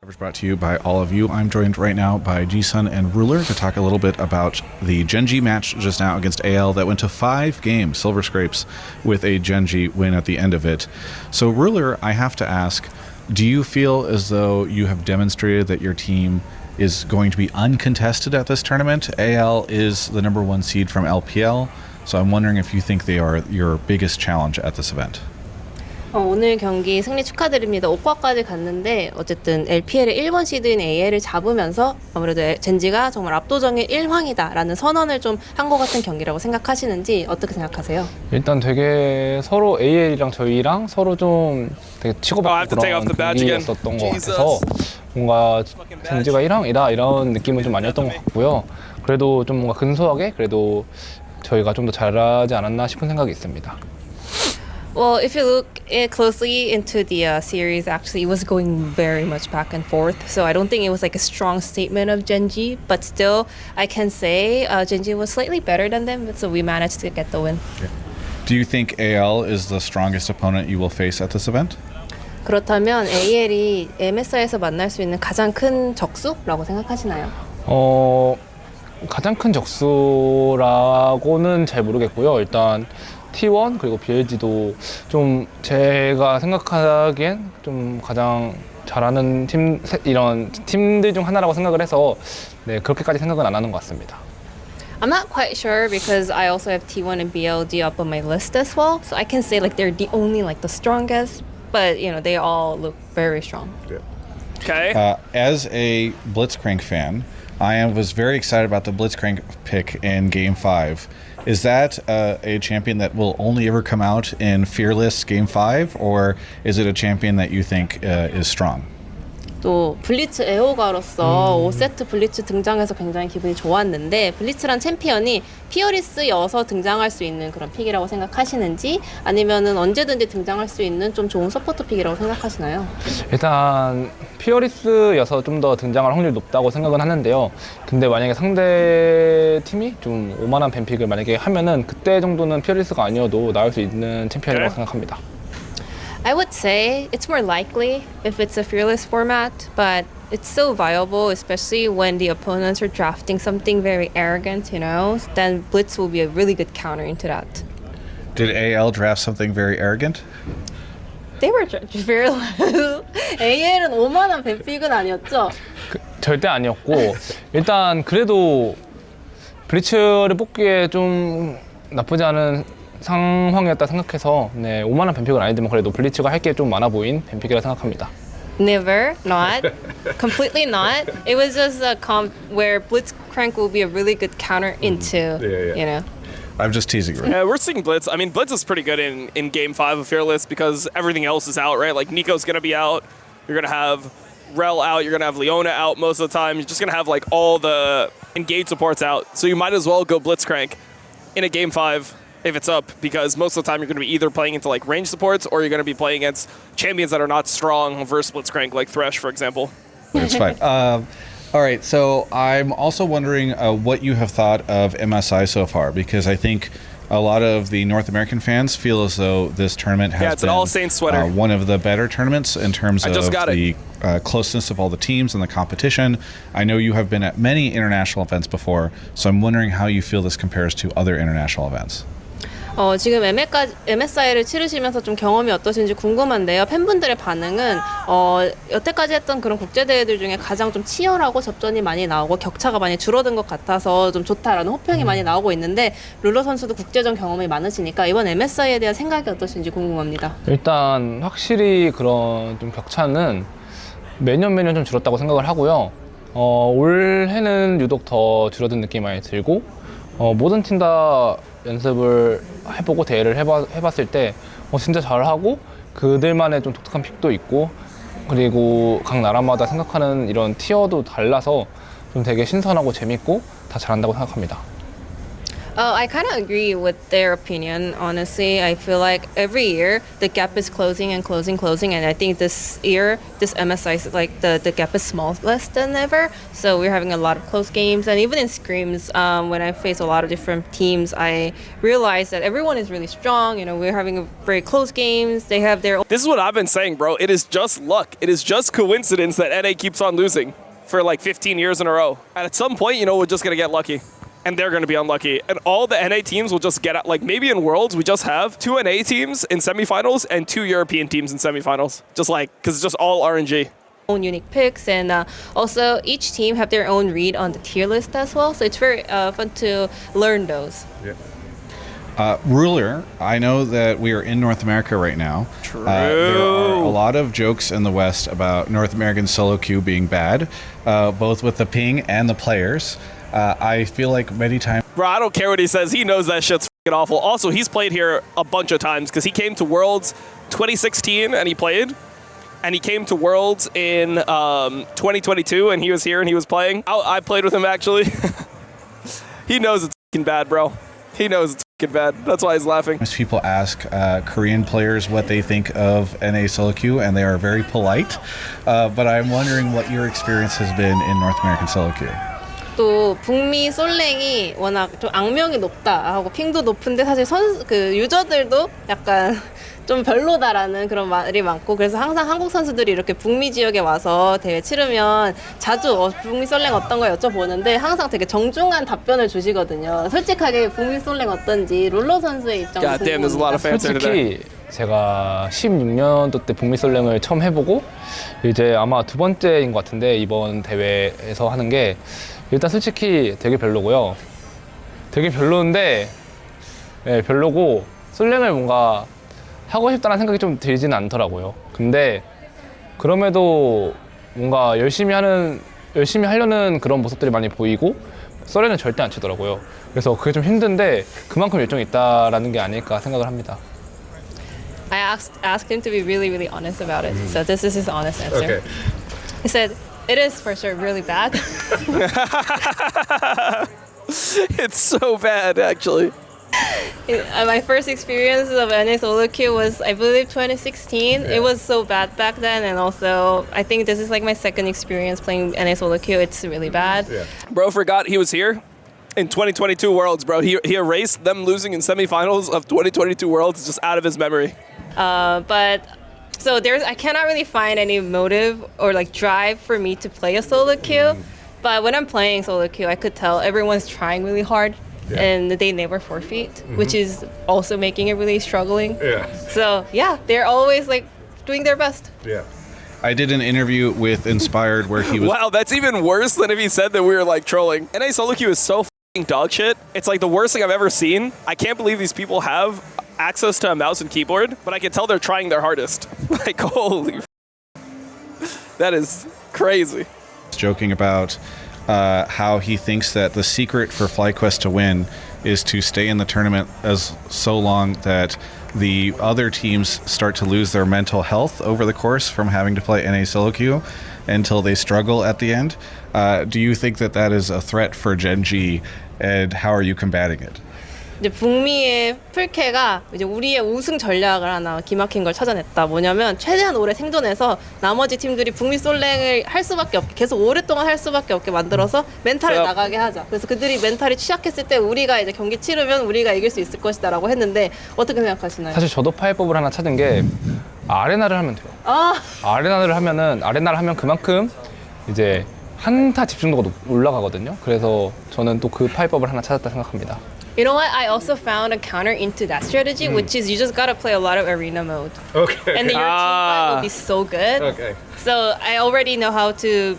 Coverage brought to you by all of you. I'm joined right now by G-Sun and Ruler to talk a little bit about the Gen.G match just now against AL that went to 5 games, Silver Scrapes, with a Gen.G win at the end of it. So Ruler, I have to ask, do you feel as though you have demonstrated that your team is going to be uncontested at this tournament? AL is the #1 seed from LPL, so I'm wondering if you think they are your biggest challenge at this event. 오늘 경기 승리 축하드립니다. 5과까지 갔는데 어쨌든 LPL의 1번 시드인 AL을 잡으면서 아무래도 젠지가 정말 압도적인 1황이다라는 선언을 좀 한 것 같은 경기라고 생각하시는지 어떻게 생각하세요? 일단 되게 서로 AL이랑 저희랑 서로 좀 되게 치고받고 그런 경기였었던 것 같아서 뭔가 젠지가 1황이다 이런 느낌은 좀 아니었던 것 같고요. 그래도 좀 뭔가 근소하게 그래도 저희가 좀 더 잘하지 않았나 싶은 생각이 있습니다. Well, if you look closely into the series, actually, it was going very much back and forth. So I don't think it was like a strong statement of Gen.G, but still, I can say Gen.G was slightly better than them, so we managed to get the win. Okay. Do you think AL is the strongest opponent you will face at this event? 그렇다면 AL이 MSI에서 만날 수 있는 가장 큰 적수라고 생각하시나요? 가장 큰 적수라고는 잘 모르겠고요. 일단 T1 그리고 BLG도 좀 제가 생각하기엔 좀 가장 잘하는 팀 이런 팀들 중 하나라고 생각을 해서 네, 그렇게까지 생각은 안 하는 것 같습니다. I'm not quite sure because I also have T1 and BLG up on my list as well. So I can say like they're the only like the strongest, but you know they all look very strong. Yeah. Okay. As a Blitzcrank fan, was very excited about the Blitzcrank pick in Game 5. Is that a champion that will only ever come out in Fearless Game 5, or is it a champion that you think is strong? 또 블리츠 애호가로서 5세트 블리츠 등장해서 굉장히 기분이 좋았는데 블리츠란 챔피언이 피어리스여서 등장할 수 있는 그런 픽이라고 생각하시는지 아니면은 언제든지 등장할 수 있는 좀 좋은 서포터 픽이라고 생각하시나요? 일단 피어리스여서 좀 더 등장할 확률이 높다고 생각은 하는데요. 근데 만약에 상대 팀이 좀 오만한 뱀픽을 만약에 하면은 그때 정도는 피어리스가 아니어도 나올 수 있는 챔피언이라고 생각합니다. I would say it's more likely if it's a fearless format, but it's still viable, especially when the opponents are drafting something very arrogant, you know, then Blitz will be a really good counter into that. Did AL draft something very arrogant? They were fearless. AL은 오만한 뱀픽은 아니었죠? 절대 아니었고 일단 그래도 블리츠를 뽑기에 좀 나쁘지 않은 상황이었다 생각해서 네, 오만한 뱀픽은 아니지만 그래도 블리츠가 할 게 좀 많아 보인 뱀픽이라 생각합니다. Never, not. Completely not. It was just a comp where Blitzcrank will be a really good counter into, you know. I'm just teasing. Right? Yeah, we're seeing Blitz. I mean, Blitz is pretty good in Game 5 of Fearless because everything else is out, right? Like, Nico's going to be out. You're going to have Rel out. You're going to have Leona out most of the time. You're just going to have, like, all the engaged supports out. So you might as well go Blitzcrank in a Game 5 if it's up, because most of the time you're going to be either playing into, like, range supports or you're going to be playing against champions that are not strong versus Blitzcrank, like Thresh, for example. It's fine. All right, so I'm also wondering what you have thought of MSI so far, because I think a lot of the North American fans feel as though this tournament has it's an All Saints sweater. One of the better tournaments in terms of the closeness of all the teams and the competition. I know you have been at many international events before, so I'm wondering how you feel this compares to other international events. 지금 MSI를 치르시면서 좀 경험이 어떠신지 궁금한데요. 팬분들의 반응은 여태까지 했던 그런 국제대회들 중에 가장 좀 치열하고 접전이 많이 나오고 격차가 많이 줄어든 것 같아서 좀 좋다라는 호평이 많이 나오고 있는데 룰러 선수도 국제전 경험이 많으시니까 이번 MSI에 대한 생각이 어떠신지 궁금합니다. 일단 확실히 그런 좀 격차는 매년 좀 줄었다고 생각을 하고요. 올해는 유독 더 줄어든 느낌이 많이 들고 모든 팀 다 연습을 해보고 대회를 해봤을 때 진짜 잘하고 그들만의 좀 독특한 픽도 있고 그리고 각 나라마다 생각하는 이런 티어도 달라서 좀 되게 신선하고 재밌고 다 잘한다고 생각합니다. Oh, I kind of agree with their opinion, honestly. I feel like every year the gap is closing and closing, and I think this year, this MSI, is like the gap is less than ever. So we're having a lot of close games, and even in scrims, when I face a lot of different teams, I realize that everyone is really strong. You know, we're having a very close games. They have their own. This is what I've been saying, bro. It is just luck. It is just coincidence that NA keeps on losing for like 15 years in a row. And at some point, you know, we're just going to get lucky. And they're going to be unlucky. And all the NA teams will just get out. Like maybe in Worlds, we just have 2 NA teams in semifinals and 2 European teams in semifinals. Just like, because it's just all RNG. Own unique picks, and also each team have their own read on the tier list as well. So it's very fun to learn those. Ruler, I know that we are in North America right now. True. There are a lot of jokes in the West about North American solo queue being bad, both with the ping and the players. I feel like many times... Bro, I don't care what he says. He knows that shit's fucking awful. Also, he's played here a bunch of times because he came to Worlds 2016 and he played. And he came to Worlds in 2022 and he was here and he was playing. I played with him actually. He knows it's fucking bad, bro. He knows it's fucking bad. That's why he's laughing. Most people ask Korean players what they think of NA solo queue, and they are very polite. But I'm wondering what your experience has been in North American solo queue. 또 북미 솔랭이 워낙 좀 악명이 높다 하고 핑도 높은데 사실 그 유저들도 약간 좀 별로다라는 그런 말이 많고, 그래서 항상 한국 선수들이 이렇게 북미 지역에 와서 대회 치르면 자주 북미 솔랭 어떤 거 여쭤보는데 항상 되게 정중한 답변을 주시거든요. 솔직하게 북미 솔랭 어떤지 룰러 선수의 입장도 God damn, there's a lot of fans here today. 솔직히 제가 16년도 때 북미 솔랭을 처음 해보고 이제 아마 2번째인 것 같은데 이번 대회에서 하는 게 일단 솔직히 되게 별로고요. 되게 별로인데 네, 별로고 솔랭을 뭔가 하고 싶다는 생각이 좀 들지는 않더라고요. 근데 그럼에도 뭔가 열심히 하려는 그런 모습들이 많이 보이고 썰에는 절대 안 치더라고요. 그래서 그게 좀 힘든데 그만큼 열정이 있다라는 게 아닐까 생각을 합니다. I asked him to be really, really honest about it. So this is his honest answer. Okay. He said, it is for sure really bad. It's so bad, actually. My first experience of NA solo queue was, I believe, 2016. It was so bad back then, and also I think this is like my second experience playing NA solo queue. It's really bad. Bro forgot he was here in 2022 Worlds, bro. He erased them losing in semifinals of 2022 Worlds just out of his memory. But so I cannot really find any motive or like drive for me to play a solo queue. But when I'm playing solo queue, I could tell everyone's trying really hard. And they never forfeit, which is also making it really struggling. So yeah, they're always like doing their best. I did an interview with Inspired where he was... Wow, that's even worse than if he said that we were like trolling. NA solo queue is so f***ing dog shit. It's like the worst thing I've ever seen. I can't believe these people have access to a mouse and keyboard, but I can tell they're trying their hardest. Like, holy that is crazy. Joking about how he thinks that the secret for FlyQuest to win is to stay in the tournament as so long that the other teams start to lose their mental health over the course from having to play NA solo queue until they struggle at the end. Do you think that that is a threat for Gen.G, and how are you combating it? 이제 북미의 풀캐가 이제 우리의 우승 전략을 하나 기막힌 걸 찾아냈다. 뭐냐면 최대한 오래 생존해서 나머지 팀들이 북미 솔랭을 할 수밖에 없게, 계속 오랫동안 할 수밖에 없게 만들어서 멘탈을 나가게 하자. 그래서 그들이 멘탈이 취약했을 때 우리가 이제 경기 치르면 우리가 이길 수 있을 것이다라고 했는데 어떻게 생각하시나요? 사실 저도 파이법을 하나 찾은 게 아레나를 하면 돼요. 아레나를 하면 그만큼 이제 한타 집중도가 올라가거든요. 그래서 저는 또 그 파이법을 하나 찾았다 생각합니다. You know what? I also found a counter into that strategy, which is you just gotta play a lot of arena mode. Okay. And then your team fight will be so good. Okay. So I already know how to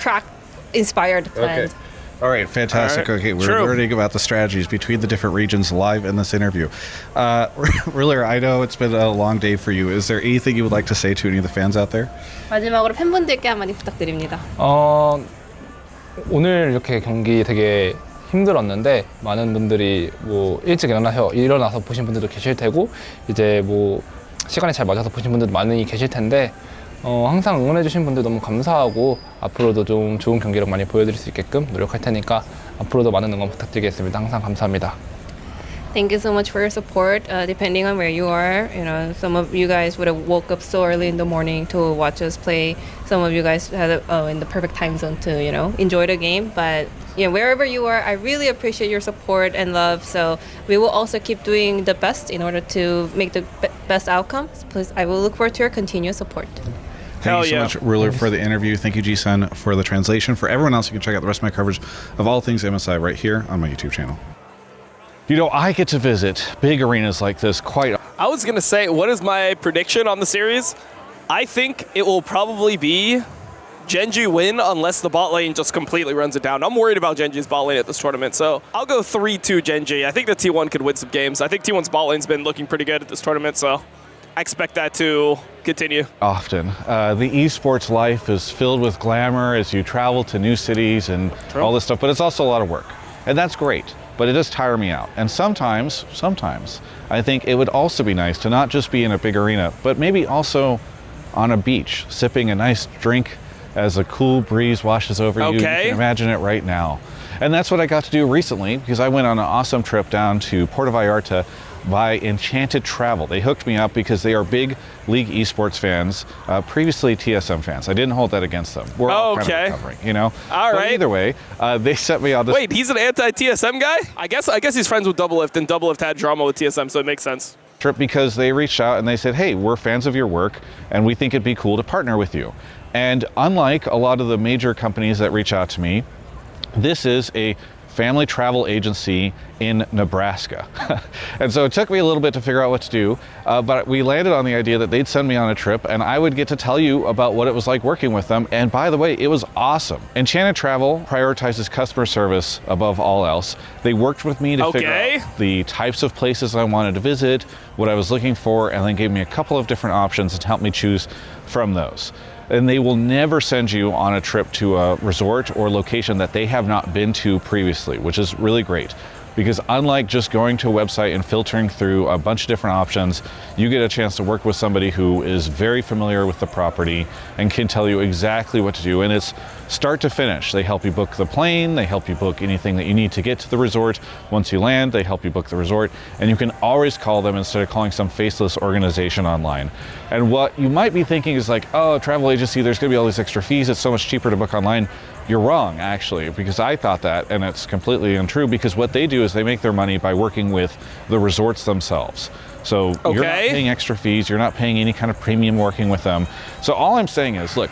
crack inspired plans. Okay. All right, fantastic. All right. Okay, we're True. learning about the strategies between the different regions live in this interview. Ruler, I know it's been a long day for you. Is there anything you would like to say to any of the fans out there? 마지막으로 팬분들께 한마디 부탁드립니다. 오늘 이렇게 경기 되게 힘들었는데 많은 분들이 뭐 일찍 일어나서 보신 분들도 계실 테고 이제 뭐 시간이 잘 맞아서 보신 분들도 많이 계실 텐데 항상 응원해주신 분들 너무 감사하고 앞으로도 좀 좋은 경기력 많이 보여드릴 수 있게끔 노력할 테니까 앞으로도 많은 응원 부탁드리겠습니다. 항상 감사합니다. Thank you so much for your support. Depending on where you are, you know, some of you guys would have woke up so early in the morning to watch us play. Some of you guys had in the perfect time zone to, you know, enjoy the game. But you know, wherever you are, I really appreciate your support and love. So we will also keep doing the best in order to make the best outcomes. Please, I will look forward to your continued support. Thank you so much, Ruler, for the interview. Thank you, G-Sun, for the translation. For everyone else, you can check out the rest of my coverage of all things MSI right here on my YouTube channel. You know, I get to visit big arenas like this quite. I was going to say, what is my prediction on the series? I think it will probably be Gen.G win unless the bot lane just completely runs it down. I'm worried about Gen.G's bot lane at this tournament, so I'll go 3-2 Gen.G. I think the T1 could win some games. I think T1's bot lane's been looking pretty good at this tournament, so I expect that to continue. Often. The esports life is filled with glamour as you travel to new cities and all this stuff, but it's also a lot of work. And that's great, but it does tire me out. And sometimes, I think it would also be nice to not just be in a big arena, but maybe also on a beach, sipping a nice drink as a cool breeze washes over you. You can imagine it right now. And that's what I got to do recently, because I went on an awesome trip down to Puerto Vallarta by Enchanted Travel. They hooked me up because they are big League esports fans, previously TSM fans. I didn't hold that against them. We're all kind of recovering, you know? All right. Either way, they sent me on this. Wait, he's an anti-TSM guy? I guess he's friends with Doublelift, and Doublelift had drama with TSM, so it makes sense. Trip because they reached out and they said, hey, we're fans of your work and we think it'd be cool to partner with you. And unlike a lot of the major companies that reach out to me, this is a family travel agency in Nebraska. And so it took me a little bit to figure out what to do, but we landed on the idea that they'd send me on a trip and I would get to tell you about what it was like working with them. And by the way, it was awesome. Enchanted Travel prioritizes customer service above all else. They worked with me to figure out the types of places I wanted to visit, what I was looking for, and then gave me a couple of different options and helped me choose from those. And they will never send you on a trip to a resort or location that they have not been to previously, which is really great. Because unlike just going to a website and filtering through a bunch of different options, you get a chance to work with somebody who is very familiar with the property and can tell you exactly what to do. And it's start to finish. They help you book the plane, they help you book anything that you need to get to the resort. Once you land, they help you book the resort, and you can always call them instead of calling some faceless organization online. And what you might be thinking is like, oh, a travel agency, there's gonna be all these extra fees, it's so much cheaper to book online. You're wrong, actually, because I thought that, and it's completely untrue, because what they do is they make their money by working with the resorts themselves. So you're not paying extra fees, you're not paying any kind of premium working with them. So all I'm saying is, look,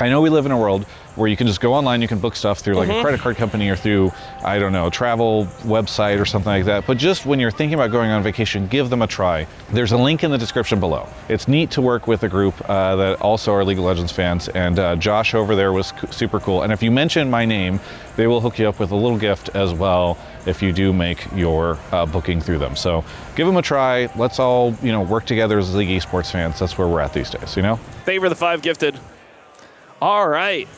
I know we live in a world where you can just go online, you can book stuff through like a credit card company or through, I don't know, a travel website or something like that. But just when you're thinking about going on vacation, give them a try. There's a link in the description below. It's neat to work with a group that also are League of Legends fans, and Josh over there was super cool. And if you mention my name, they will hook you up with a little gift as well if you do make your booking through them. So give them a try. Let's all, you know, work together as League esports fans. That's where we're at these days, you know? Favor the 5 gifted. All right.